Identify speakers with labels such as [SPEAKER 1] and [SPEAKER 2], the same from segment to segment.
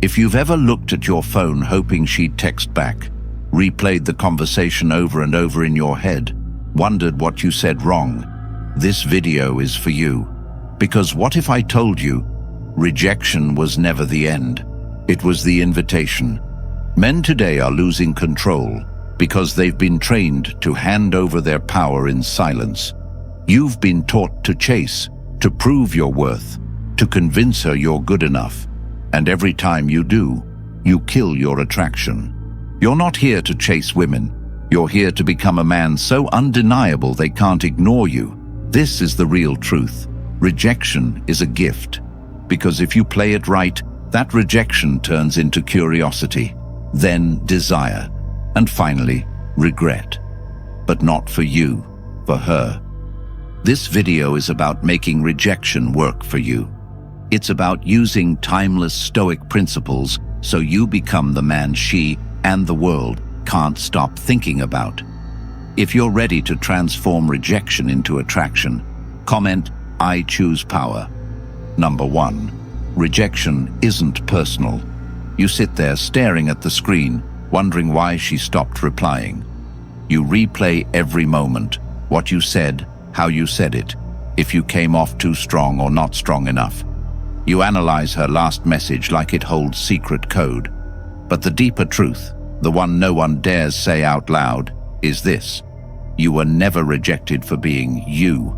[SPEAKER 1] If you've ever looked at your phone hoping she'd text back, replayed the conversation over and over in your head, wondered what you said wrong, this video is for you. Because what if I told you, rejection was never the end? It was the invitation. Men today are losing control because they've been trained to hand over their power in silence. You've been taught to chase, to prove your worth, to convince her you're good enough. And every time you do, you kill your attraction. You're not here to chase women. You're here to become a man so undeniable they can't ignore you. This is the real truth. Rejection is a gift. Because if you play it right, that rejection turns into curiosity, then desire, and finally, regret. But not for you, for her. This video is about making rejection work for you. It's about using timeless Stoic principles so you become the man she and the world can't stop thinking about. If you're ready to transform rejection into attraction, comment, "I choose power." Number 1. Rejection isn't personal. You sit there staring at the screen, wondering why she stopped replying. You replay every moment, what you said, how you said it, if you came off too strong or not strong enough. You analyze her last message like it holds secret code. But the deeper truth, the one no one dares say out loud, is this. You were never rejected for being you.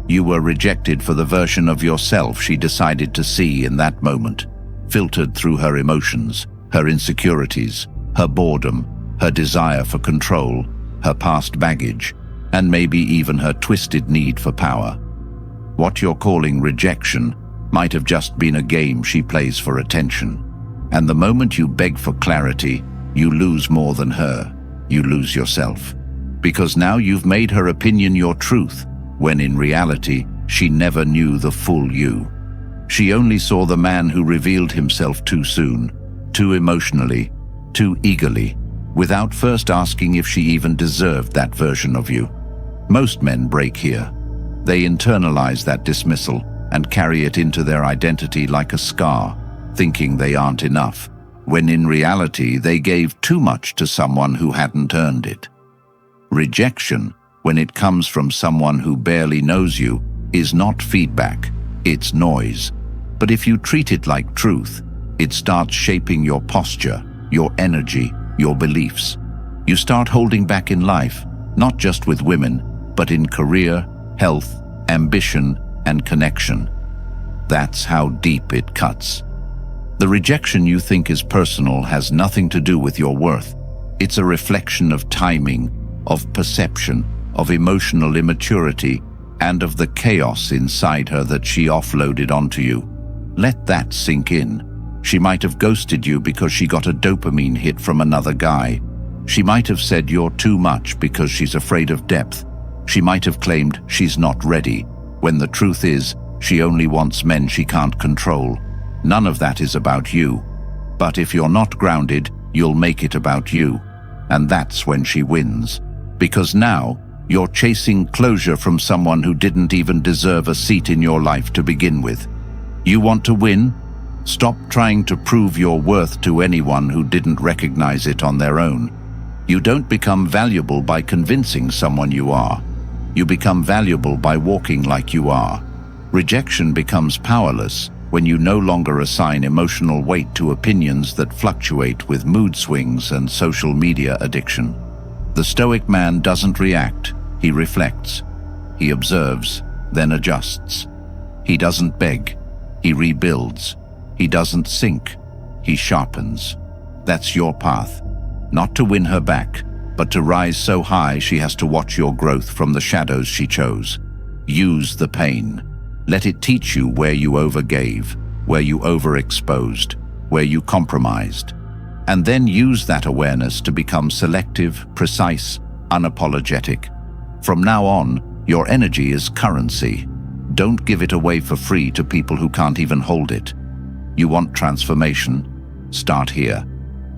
[SPEAKER 1] You were rejected for the version of yourself she decided to see in that moment, filtered through her emotions, her insecurities, her boredom, her desire for control, her past baggage, and maybe even her twisted need for power. What you're calling rejection might have just been a game she plays for attention. And the moment you beg for clarity, you lose more than her. You lose yourself. Because now you've made her opinion your truth, when in reality, she never knew the full you. She only saw the man who revealed himself too soon, too emotionally, too eagerly, without first asking if she even deserved that version of you. Most men break here. They internalize that dismissal and carry it into their identity like a scar, thinking they aren't enough, when in reality they gave too much to someone who hadn't earned it. Rejection, when it comes from someone who barely knows you, is not feedback, it's noise. But if you treat it like truth, it starts shaping your posture, your energy, your beliefs. You start holding back in life, not just with women, but in career, health, ambition, and connection. That's how deep it cuts. The rejection you think is personal has nothing to do with your worth. It's a reflection of timing, of perception, of emotional immaturity, and of the chaos inside her that she offloaded onto you. Let that sink in. She might have ghosted you because she got a dopamine hit from another guy. She might have said you're too much because she's afraid of depth. She might have claimed she's not ready, when the truth is, she only wants men she can't control. None of that is about you. But if you're not grounded, you'll make it about you. And that's when she wins. Because now, you're chasing closure from someone who didn't even deserve a seat in your life to begin with. You want to win? Stop trying to prove your worth to anyone who didn't recognize it on their own. You don't become valuable by convincing someone you are. You become valuable by walking like you are. Rejection becomes powerless when you no longer assign emotional weight to opinions that fluctuate with mood swings and social media addiction. The Stoic man doesn't react, he reflects. He observes, then adjusts. He doesn't beg, he rebuilds. He doesn't sink, he sharpens. That's your path. Not to win her back, but to rise so high she has to watch your growth from the shadows she chose. Use the pain. Let it teach you where you overgave, where you overexposed, where you compromised. And then use that awareness to become selective, precise, unapologetic. From now on, your energy is currency. Don't give it away for free to people who can't even hold it. You want transformation? Start here.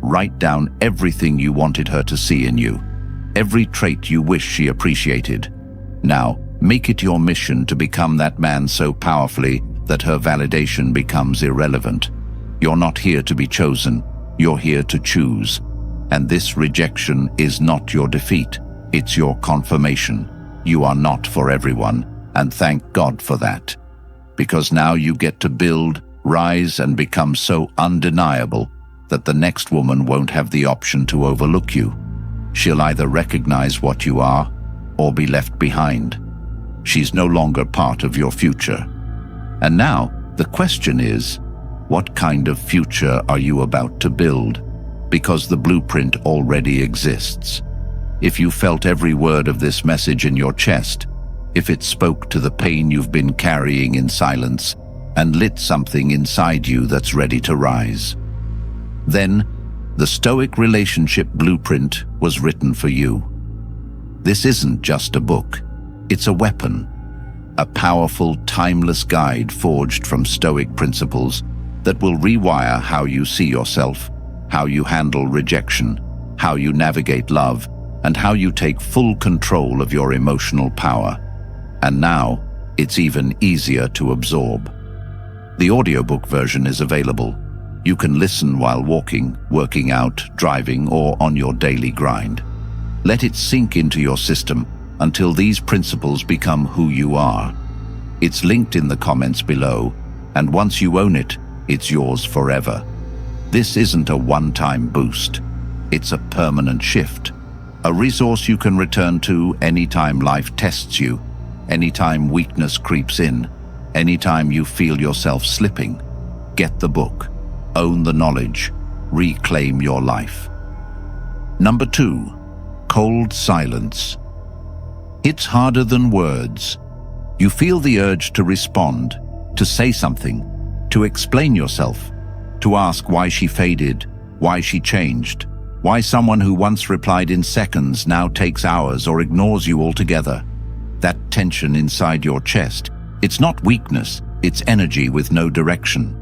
[SPEAKER 1] Write down everything you wanted her to see in you, every trait you wish she appreciated. Now, make it your mission to become that man so powerfully that her validation becomes irrelevant. You're not here to be chosen, you're here to choose. And this rejection is not your defeat, it's your confirmation. You are not for everyone, and thank God for that. Because now you get to build, rise, and become so undeniable that the next woman won't have the option to overlook you. She'll either recognize what you are or be left behind. She's no longer part of your future. And now, the question is, what kind of future are you about to build? Because the blueprint already exists. If you felt every word of this message in your chest, if it spoke to the pain you've been carrying in silence and lit something inside you that's ready to rise, then the Stoic relationship blueprint was written for you. This isn't just a book, it's a weapon, a powerful, timeless guide forged from Stoic principles that will rewire how you see yourself, how you handle rejection, how you navigate love, and how you take full control of your emotional power. And now, it's even easier to absorb. The audiobook version is available. You can listen while walking, working out, driving, or on your daily grind. Let it sink into your system until these principles become who you are. It's linked in the comments below, and once you own it, it's yours forever. This isn't a one-time boost. It's a permanent shift. A resource you can return to anytime life tests you, anytime weakness creeps in, anytime you feel yourself slipping. Get the book. Own the knowledge. Reclaim your life. Number 2. Cold silence. It's harder than words. You feel the urge to respond, to say something, to explain yourself, to ask why she faded, why she changed, why someone who once replied in seconds now takes hours or ignores you altogether. That tension inside your chest, it's not weakness, it's energy with no direction.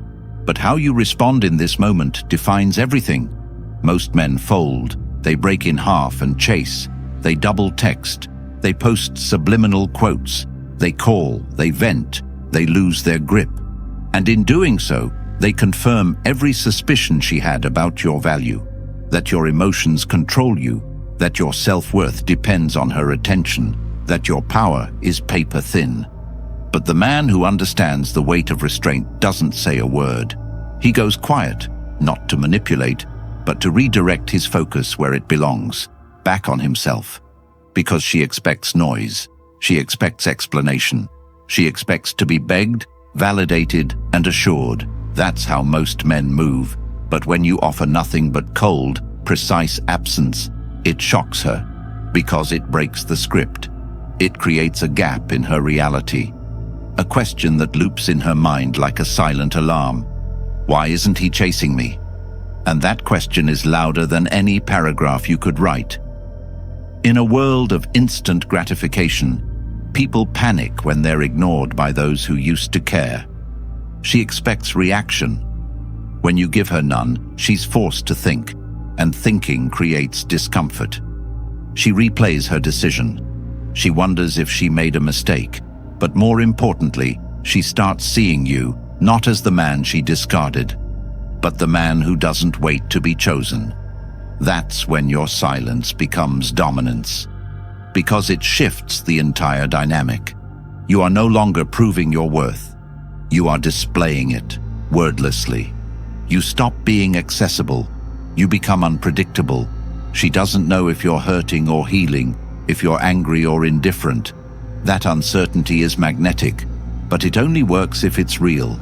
[SPEAKER 1] But how you respond in this moment defines everything. Most men fold, they break in half and chase, they double text, they post subliminal quotes, they call, they vent, they lose their grip. And in doing so, they confirm every suspicion she had about your value, that your emotions control you, that your self-worth depends on her attention, that your power is paper thin. But the man who understands the weight of restraint doesn't say a word. He goes quiet, not to manipulate, but to redirect his focus where it belongs, back on himself. Because she expects noise, she expects explanation, she expects to be begged, validated, and assured. That's how most men move. But when you offer nothing but cold, precise absence, it shocks her, because it breaks the script. It creates a gap in her reality, a question that loops in her mind like a silent alarm. Why isn't he chasing me? And that question is louder than any paragraph you could write. In a world of instant gratification, people panic when they're ignored by those who used to care. She expects reaction. When you give her none, she's forced to think, and thinking creates discomfort. She replays her decision. She wonders if she made a mistake, but more importantly, she starts seeing you not as the man she discarded, but the man who doesn't wait to be chosen. That's when your silence becomes dominance, because it shifts the entire dynamic. You are no longer proving your worth. You are displaying it, wordlessly. You stop being accessible. You become unpredictable. She doesn't know if you're hurting or healing, if you're angry or indifferent. That uncertainty is magnetic, but it only works if it's real.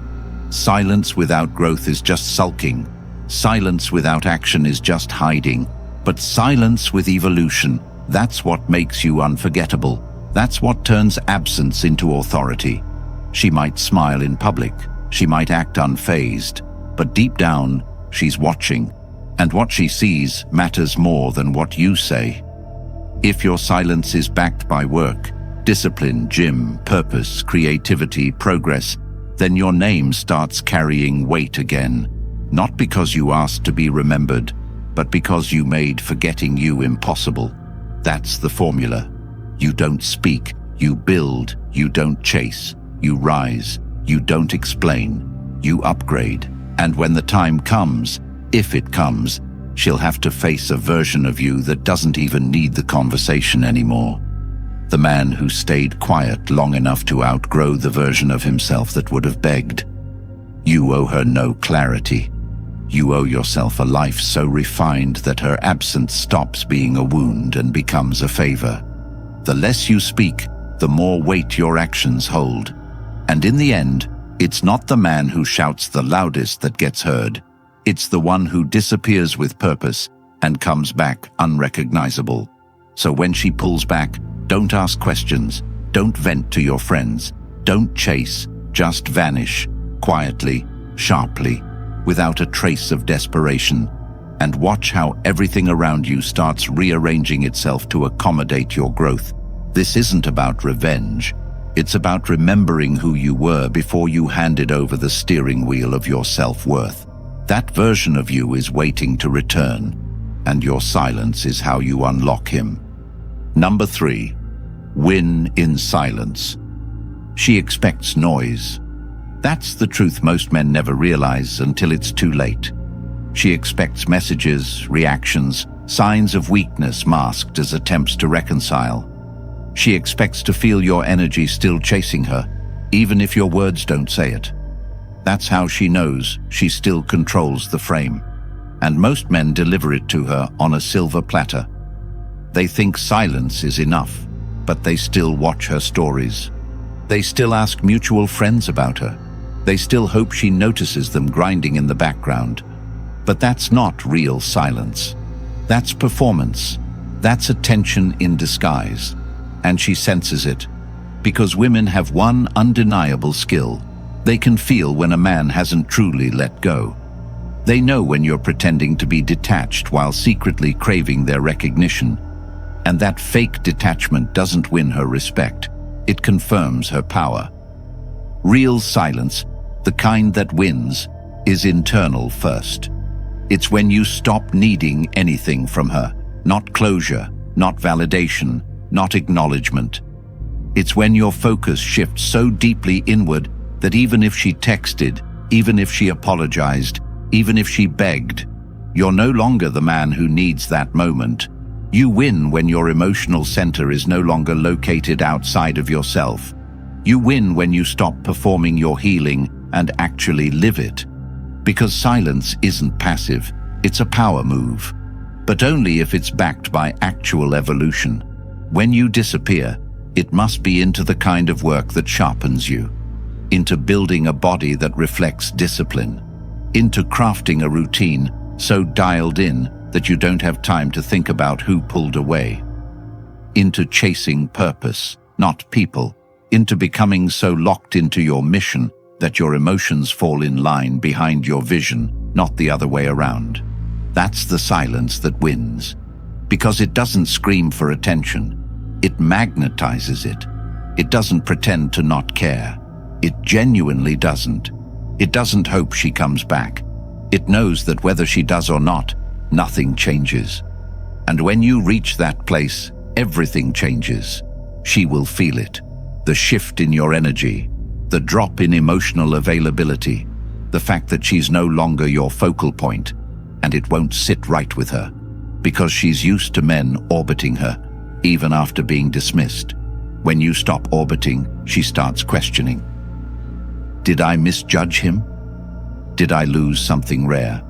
[SPEAKER 1] Silence without growth is just sulking. Silence without action is just hiding. But silence with evolution, that's what makes you unforgettable. That's what turns absence into authority. She might smile in public, she might act unfazed, but deep down, she's watching. And what she sees matters more than what you say. If your silence is backed by work, discipline, gym, purpose, creativity, progress, then your name starts carrying weight again. Not because you asked to be remembered, but because you made forgetting you impossible. That's the formula. You don't speak, you build, you don't chase, you rise, you don't explain, you upgrade. And when the time comes, if it comes, she'll have to face a version of you that doesn't even need the conversation anymore. The man who stayed quiet long enough to outgrow the version of himself that would have begged. You owe her no clarity. You owe yourself a life so refined that her absence stops being a wound and becomes a favor. The less you speak, the more weight your actions hold. And in the end, it's not the man who shouts the loudest that gets heard. It's the one who disappears with purpose and comes back unrecognizable. So when she pulls back, don't ask questions, don't vent to your friends, don't chase, just vanish, quietly, sharply, without a trace of desperation, and watch how everything around you starts rearranging itself to accommodate your growth. This isn't about revenge. It's about remembering who you were before you handed over the steering wheel of your self-worth. That version of you is waiting to return, and your silence is how you unlock him. Number 3, win in silence. She expects noise. That's the truth most men never realize until it's too late. She expects messages, reactions, signs of weakness masked as attempts to reconcile. She expects to feel your energy still chasing her, even if your words don't say it. That's how she knows she still controls the frame. And most men deliver it to her on a silver platter. They think silence is enough, but they still watch her stories. They still ask mutual friends about her. They still hope she notices them grinding in the background. But that's not real silence. That's performance. That's attention in disguise. And she senses it, because women have one undeniable skill. They can feel when a man hasn't truly let go. They know when you're pretending to be detached while secretly craving their recognition. And that fake detachment doesn't win her respect. It confirms her power. Real silence, the kind that wins, is internal first. It's when you stop needing anything from her. Not closure, not validation, not acknowledgement. It's when your focus shifts so deeply inward that even if she texted, even if she apologized, even if she begged, you're no longer the man who needs that moment. You win when your emotional center is no longer located outside of yourself. You win when you stop performing your healing and actually live it. Because silence isn't passive, it's a power move. But only if it's backed by actual evolution. When you disappear, it must be into the kind of work that sharpens you, into building a body that reflects discipline, into crafting a routine so dialed in that you don't have time to think about who pulled away, into chasing purpose, not people, into becoming so locked into your mission that your emotions fall in line behind your vision, not the other way around. That's the silence that wins. Because it doesn't scream for attention. It magnetizes it. It doesn't pretend to not care. It genuinely doesn't. It doesn't hope she comes back. It knows that whether she does or not, nothing changes. And when you reach that place, everything changes. She will feel it. The shift in your energy, the drop in emotional availability, the fact that she's no longer your focal point, and it won't sit right with her. Because she's used to men orbiting her, even after being dismissed. When you stop orbiting, she starts questioning. Did I misjudge him? Did I lose something rare?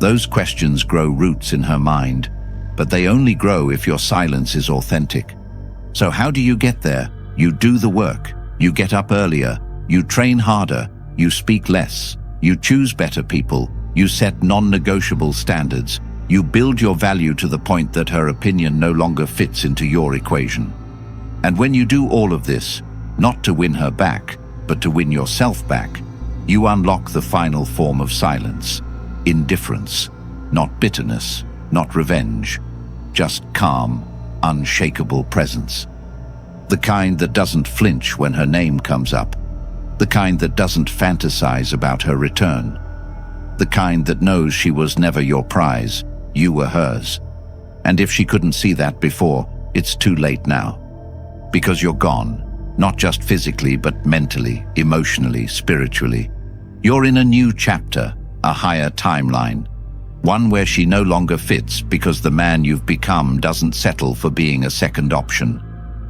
[SPEAKER 1] Those questions grow roots in her mind, but they only grow if your silence is authentic. So how do you get there? You do the work. You get up earlier. You train harder. You speak less. You choose better people. You set non-negotiable standards. You build your value to the point that her opinion no longer fits into your equation. And when you do all of this, not to win her back, but to win yourself back, you unlock the final form of silence. Indifference, not bitterness, not revenge, just calm, unshakable presence. The kind that doesn't flinch when her name comes up. The kind that doesn't fantasize about her return. The kind that knows she was never your prize. You were hers. And if she couldn't see that before, it's too late now. Because you're gone, not just physically, but mentally, emotionally, spiritually. You're in a new chapter, a higher timeline. One where she no longer fits because the man you've become doesn't settle for being a second option.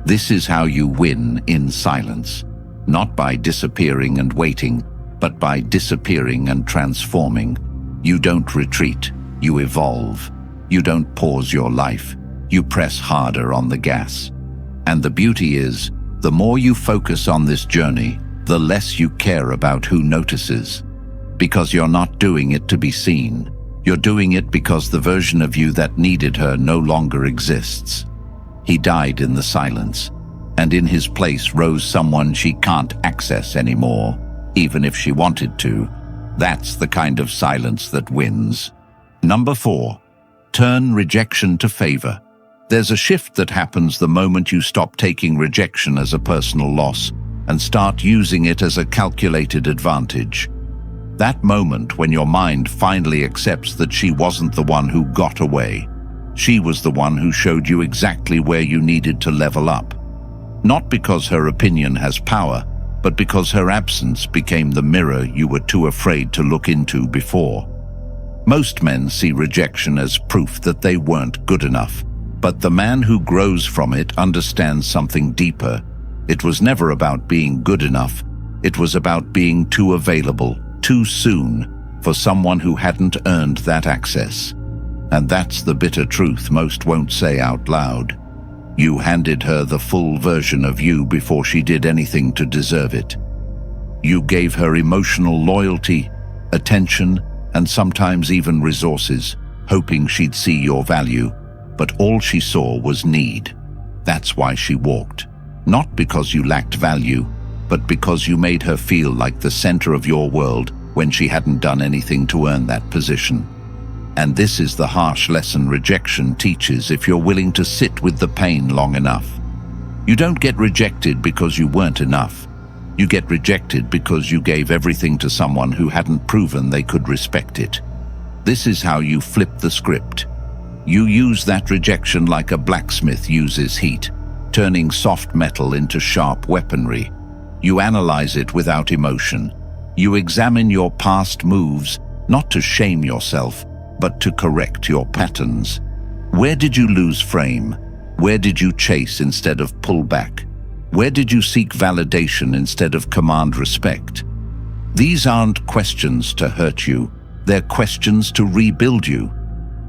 [SPEAKER 1] This is how you win in silence. Not by disappearing and waiting, but by disappearing and transforming. You don't retreat, you evolve. You don't pause your life, you press harder on the gas. And the beauty is, the more you focus on this journey, the less you care about who notices. Because you're not doing it to be seen. You're doing it because the version of you that needed her no longer exists. He died in the silence, and in his place rose someone she can't access anymore, even if she wanted to. That's the kind of silence that wins. Number 4, turn rejection to favor. There's a shift that happens the moment you stop taking rejection as a personal loss and start using it as a calculated advantage. That moment when your mind finally accepts that she wasn't the one who got away. She was the one who showed you exactly where you needed to level up. Not because her opinion has power, but because her absence became the mirror you were too afraid to look into before. Most men see rejection as proof that they weren't good enough, but the man who grows from it understands something deeper. It was never about being good enough. It was about being too available, too soon, for someone who hadn't earned that access. And that's the bitter truth most won't say out loud. You handed her the full version of you before she did anything to deserve it. You gave her emotional loyalty, attention, and sometimes even resources, hoping she'd see your value, but all she saw was need. That's why she walked. Not because you lacked value, but because you made her feel like the center of your world when she hadn't done anything to earn that position. And this is the harsh lesson rejection teaches if you're willing to sit with the pain long enough. You don't get rejected because you weren't enough. You get rejected because you gave everything to someone who hadn't proven they could respect it. This is how you flip the script. You use that rejection like a blacksmith uses heat, turning soft metal into sharp weaponry. You analyze it without emotion. You examine your past moves, not to shame yourself, but to correct your patterns. Where did you lose frame? Where did you chase instead of pull back? Where did you seek validation instead of command respect? These aren't questions to hurt you, they're questions to rebuild you.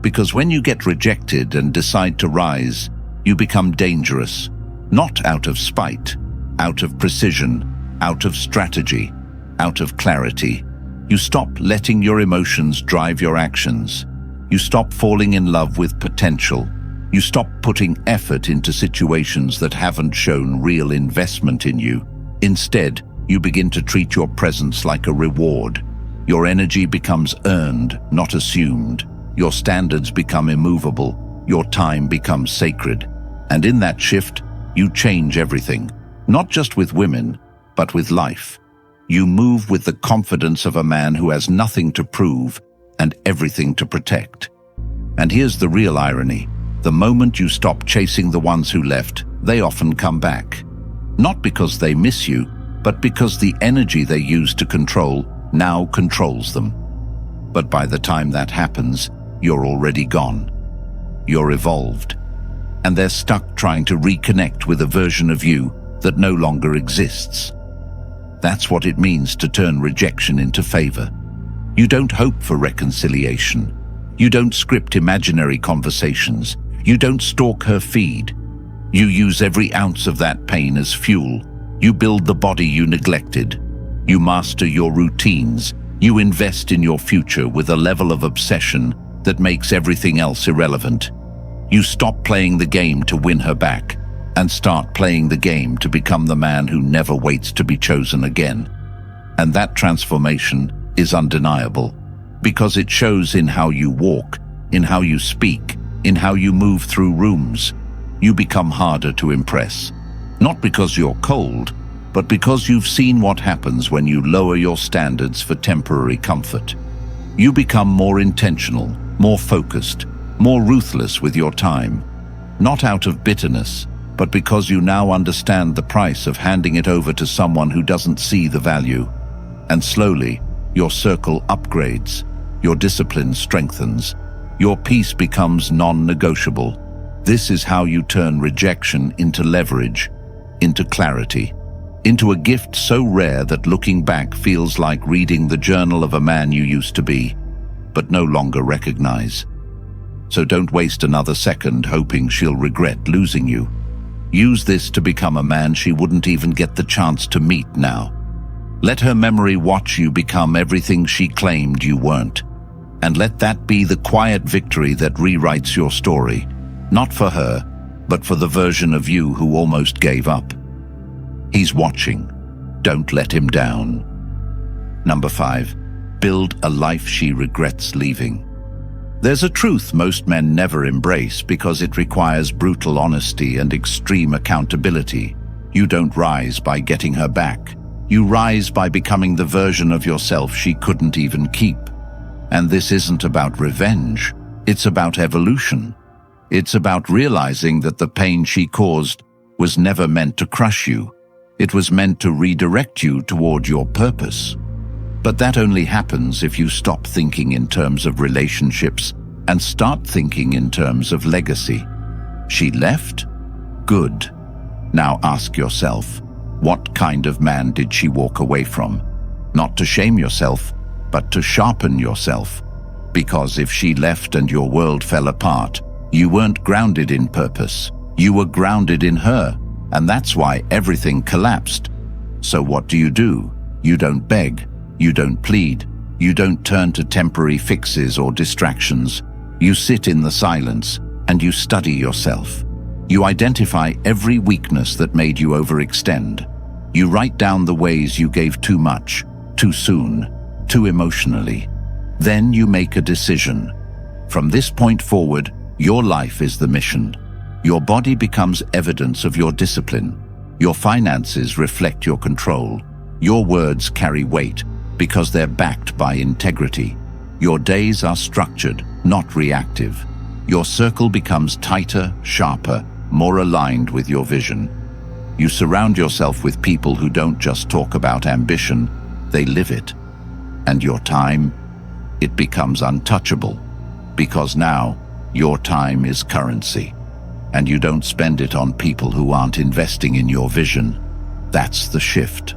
[SPEAKER 1] Because when you get rejected and decide to rise, you become dangerous, not out of spite, out of precision, out of strategy, out of clarity. You stop letting your emotions drive your actions. You stop falling in love with potential. You stop putting effort into situations that haven't shown real investment in you. Instead, you begin to treat your presence like a reward. Your energy becomes earned, not assumed. Your standards become immovable. Your time becomes sacred. And in that shift, you change everything. Not just with women, but with life. You move with the confidence of a man who has nothing to prove and everything to protect. And here's the real irony. The moment you stop chasing the ones who left, they often come back. Not because they miss you, but because the energy they used to control now controls them. But by the time that happens, you're already gone. You're evolved. And they're stuck trying to reconnect with a version of you that no longer exists. That's what it means to turn rejection into favor. You don't hope for reconciliation. You don't script imaginary conversations. You don't stalk her feed. You use every ounce of that pain as fuel. You build the body you neglected. You master your routines. You invest in your future with a level of obsession that makes everything else irrelevant. You stop playing the game to win her back and start playing the game to become the man who never waits to be chosen again. And that transformation is undeniable because it shows in how you walk, in how you speak, in how you move through rooms. You become harder to impress, not because you're cold, but because you've seen what happens when you lower your standards for temporary comfort. You become more intentional, more focused, more ruthless with your time, not out of bitterness, but because you now understand the price of handing it over to someone who doesn't see the value. And slowly, your circle upgrades, your discipline strengthens, your peace becomes non-negotiable. This is how you turn rejection into leverage, into clarity, into a gift so rare that looking back feels like reading the journal of a man you used to be, but no longer recognize. So don't waste another second hoping she'll regret losing you. Use this to become a man she wouldn't even get the chance to meet now. Let her memory watch you become everything she claimed you weren't. And let that be the quiet victory that rewrites your story, not for her, but for the version of you who almost gave up. He's watching. Don't let him down. Number 5, build a life she regrets leaving. There's a truth most men never embrace because it requires brutal honesty and extreme accountability. You don't rise by getting her back. You rise by becoming the version of yourself she couldn't even keep. And this isn't about revenge. It's about evolution. It's about realizing that the pain she caused was never meant to crush you. It was meant to redirect you toward your purpose. But that only happens if you stop thinking in terms of relationships and start thinking in terms of legacy. She left? Good. Now ask yourself, what kind of man did she walk away from? Not to shame yourself, but to sharpen yourself. Because if she left and your world fell apart, you weren't grounded in purpose. You were grounded in her, and that's why everything collapsed. So what do? You don't beg. You don't plead. You don't turn to temporary fixes or distractions. You sit in the silence and you study yourself. You identify every weakness that made you overextend. You write down the ways you gave too much, too soon, too emotionally. Then you make a decision. From this point forward, your life is the mission. Your body becomes evidence of your discipline. Your finances reflect your control. Your words carry weight because they're backed by integrity. Your days are structured, not reactive. Your circle becomes tighter, sharper, more aligned with your vision. You surround yourself with people who don't just talk about ambition, they live it. And your time, it becomes untouchable, because now your time is currency. And you don't spend it on people who aren't investing in your vision. That's the shift.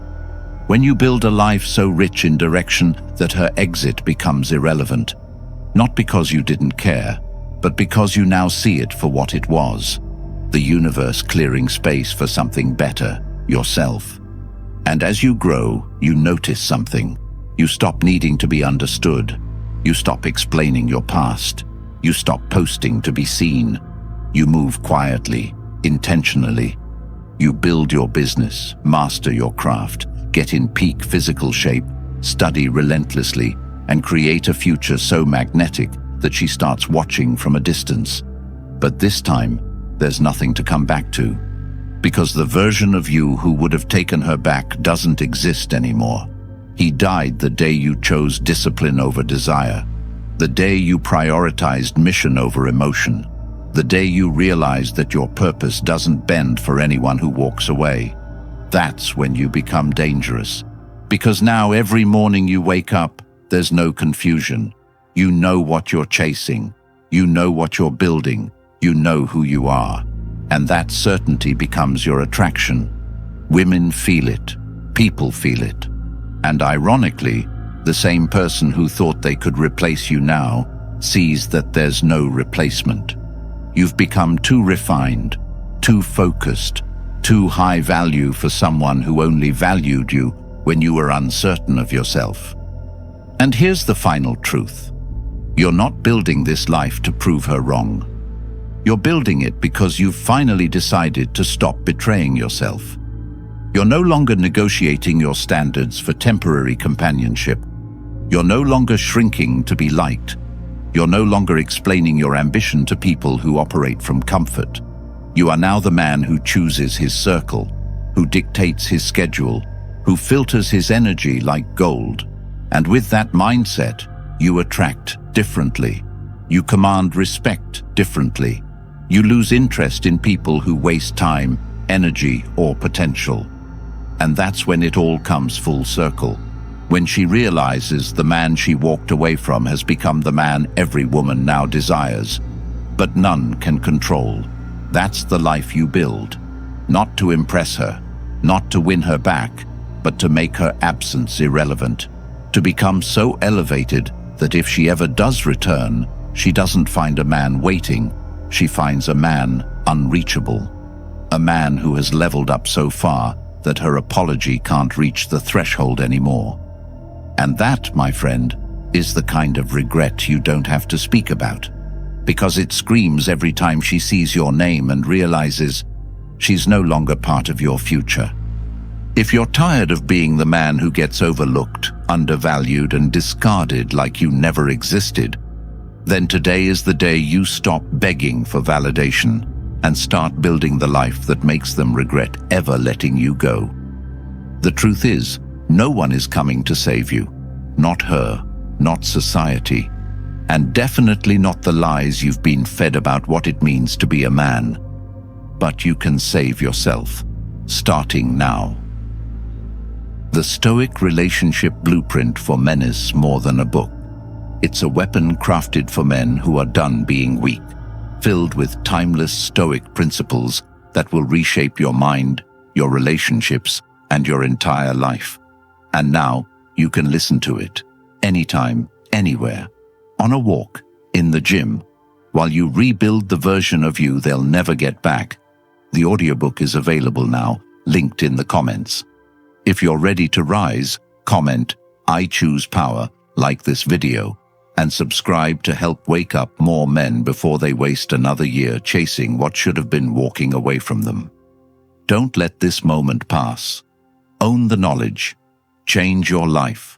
[SPEAKER 1] When you build a life so rich in direction that her exit becomes irrelevant, not because you didn't care, but because you now see it for what it was, the universe clearing space for something better, yourself. And as you grow, you notice something. You stop needing to be understood. You stop explaining your past. You stop posting to be seen. You move quietly, intentionally. You build your business, master your craft, get in peak physical shape, study relentlessly, and create a future so magnetic that she starts watching from a distance. But this time, there's nothing to come back to, because the version of you who would have taken her back doesn't exist anymore. He died the day you chose discipline over desire, the day you prioritized mission over emotion, the day you realized that your purpose doesn't bend for anyone who walks away. That's when you become dangerous. Because now every morning you wake up, there's no confusion. You know what you're chasing. You know what you're building. You know who you are. And that certainty becomes your attraction. Women feel it. People feel it. And ironically, the same person who thought they could replace you now sees that there's no replacement. You've become too refined, too focused, too high value for someone who only valued you when you were uncertain of yourself. And here's the final truth. You're not building this life to prove her wrong. You're building it because you've finally decided to stop betraying yourself. You're no longer negotiating your standards for temporary companionship. You're no longer shrinking to be liked. You're no longer explaining your ambition to people who operate from comfort. You are now the man who chooses his circle, who dictates his schedule, who filters his energy like gold. And with that mindset, you attract differently. You command respect differently. You lose interest in people who waste time, energy, or potential. And that's when it all comes full circle. When she realizes the man she walked away from has become the man every woman now desires, but none can control. That's the life you build. Not to impress her, not to win her back, but to make her absence irrelevant. To become so elevated that if she ever does return, she doesn't find a man waiting, she finds a man unreachable. A man who has leveled up so far that her apology can't reach the threshold anymore. And that, my friend, is the kind of regret you don't have to speak about, because it screams every time she sees your name and realizes she's no longer part of your future. If you're tired of being the man who gets overlooked, undervalued, and discarded like you never existed, then today is the day you stop begging for validation and start building the life that makes them regret ever letting you go. The truth is, no one is coming to save you. Not her, not society, and definitely not the lies you've been fed about what it means to be a man. But you can save yourself, starting now. The Stoic Relationship Blueprint for Men is more than a book. It's a weapon crafted for men who are done being weak, filled with timeless Stoic principles that will reshape your mind, your relationships, and your entire life. And now you can listen to it, anytime, anywhere, on a walk, in the gym, while you rebuild the version of you they'll never get back. The audiobook is available now, linked in the comments. If you're ready to rise, comment, "I choose power," like this video, and subscribe to help wake up more men before they waste another year chasing what should have been walking away from them. Don't let this moment pass. Own the knowledge. Change your life.